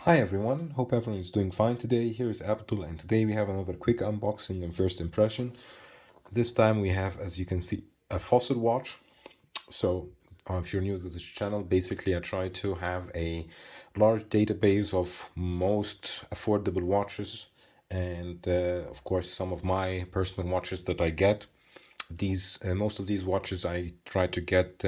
Hi everyone, hope everyone is doing fine today. Here is Abdul and today we have another quick unboxing and first impression. This time we have, as you can see, a fossil watch. So if you're new to this channel, basically I try to have a large database of most affordable watches and of course some of my personal watches that I get. Most of these watches I try to get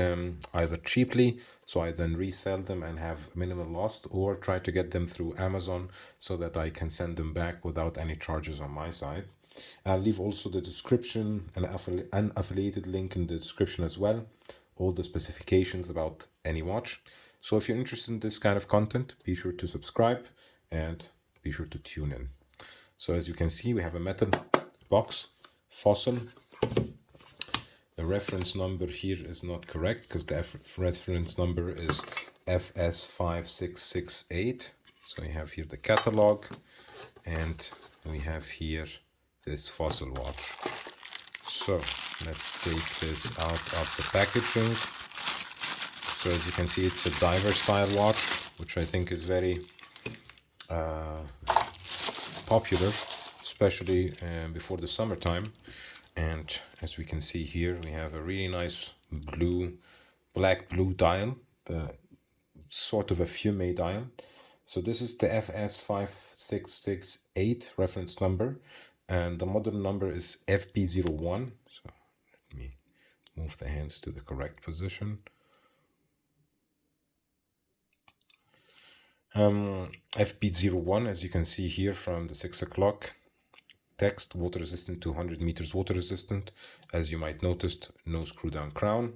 either cheaply, so I then resell them and have minimal loss, or try to get them through Amazon so that I can send them back without any charges on my side. I'll leave also the description and an affiliated link in the description as well, all the specifications about any watch. So if you're interested in this kind of content, be sure to subscribe and be sure to tune in. So as you can see, we have a metal box, fossil. The reference number here is not correct because the reference number is FS5668. So we have here the catalog and we have here this fossil watch. So let's take this out of the packaging. So as you can see, it's a diver style watch, which I think is very popular, especially before the summertime. And as we can see here, we have a really nice black blue dial, the sort of a fume dial. So this is the FS5668 reference number, and the model number is FB01. So let me move the hands to the correct position. FB01, as you can see here from the 6 o'clock text, water resistant, 200 meters water resistant. As you might notice, no screw down crown.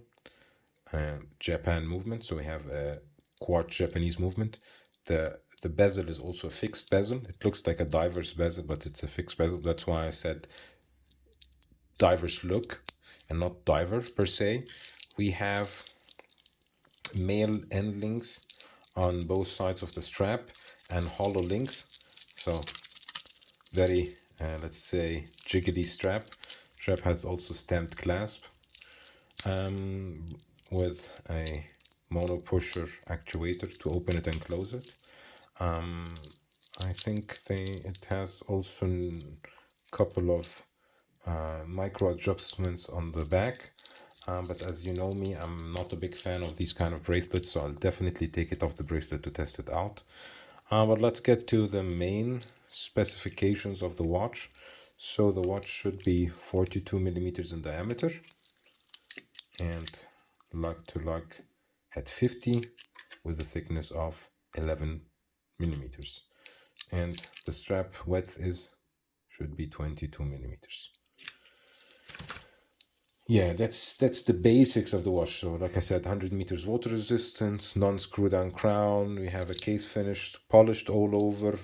Japan movement, so we have a Quartz Japanese movement. The bezel is also a fixed bezel. It looks like a diver's bezel, but it's a fixed bezel. That's why I said diver's look and not diver per se. We have male end links on both sides of the strap and hollow links. So very, let's say, jiggly strap. Strap has also stamped clasp with a mono pusher actuator to open it and close it. I think it has also a couple of micro adjustments on the back. But as you know me, I'm not a big fan of these kind of bracelets, so I'll definitely take it off the bracelet to test it out. But let's get to the main specifications of the watch. So the watch should be 42 millimeters in diameter and lug to lug at 50 with a thickness of 11 millimeters. And the strap width should be 22 millimeters. Yeah, that's the basics of the watch. So like I said, 100 meters water resistance, non-screw down crown. We have a case finished, polished all over.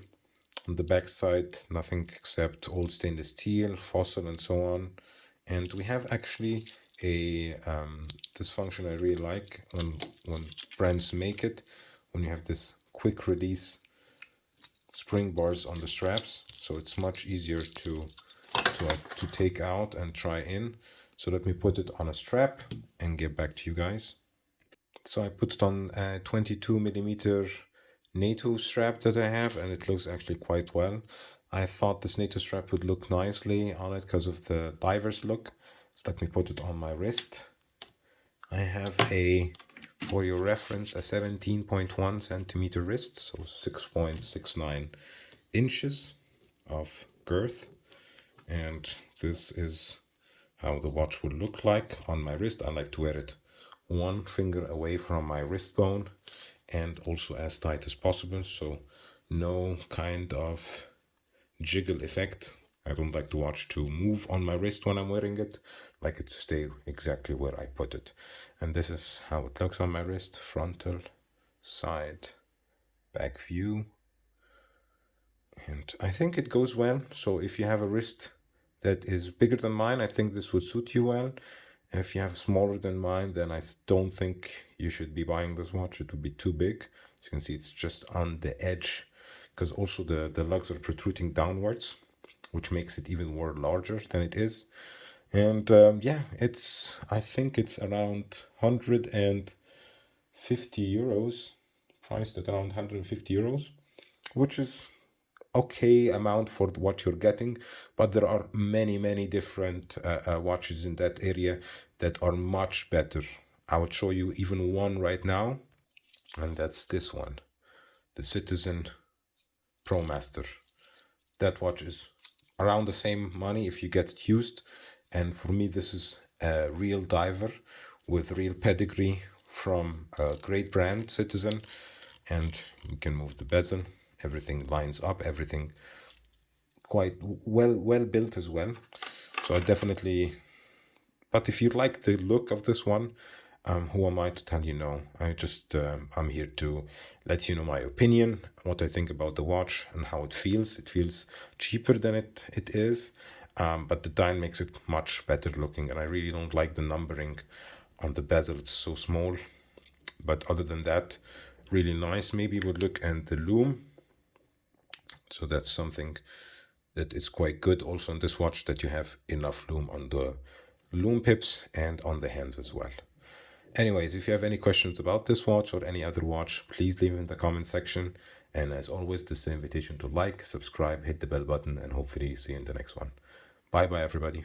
On the back side, nothing except old stainless steel, fossil, and so on. And we have actually this function I really like when brands make it, when you have this quick release spring bars on the straps, so it's much easier to take out and try in. So let me put it on a strap and get back to you guys. So I put it on a 22 millimeter NATO strap that I have, and it looks actually quite well. I thought this NATO strap would look nicely on it because of the diver's look. So let me put it on my wrist. I have for your reference, a 17.1 centimeter wrist, so 6.69 inches of girth. And this is how the watch will look like on my wrist. I like to wear it one finger away from my wrist bone and also as tight as possible, so no kind of jiggle effect. I don't like the watch to move on my wrist when I'm wearing it. I like it to stay exactly where I put it. And this is how it looks on my wrist: frontal, side, back view. And I think it goes well. So if you have a wrist that is bigger than mine, I think this would suit you well. If you have smaller than mine, then I don't think you should be buying this watch. It would be too big. As you can see, it's just on the edge, because also the lugs are protruding downwards, which makes it even more larger than it is. And yeah, I think it's around 150 euros, priced at around 150 euros. which is okay amount for what you're getting, but there are many different watches in that area that are much better. I would show you even one right now, and that's this one, the Citizen Pro Master. That watch is around the same money if you get it used, and for me this is a real diver with real pedigree from a great brand, Citizen. And you can move the bezel, everything lines up, everything quite well built as well. So I definitely, but if you like the look of this one, who am I to tell you no? I'm here to let you know my opinion, what I think about the watch and how it feels. It feels cheaper than it is, but the dial makes it much better looking, and I really don't like the numbering on the bezel. It's so small, but other than that, really nice. Maybe we'll look at the lume. So that's something that is quite good also on this watch, that you have enough lume on the lume pips and on the hands as well. Anyways, if you have any questions about this watch or any other watch, please leave in the comment section. And as always, this is an invitation to like, subscribe, hit the bell button, and hopefully see you in the next one. Bye bye, everybody.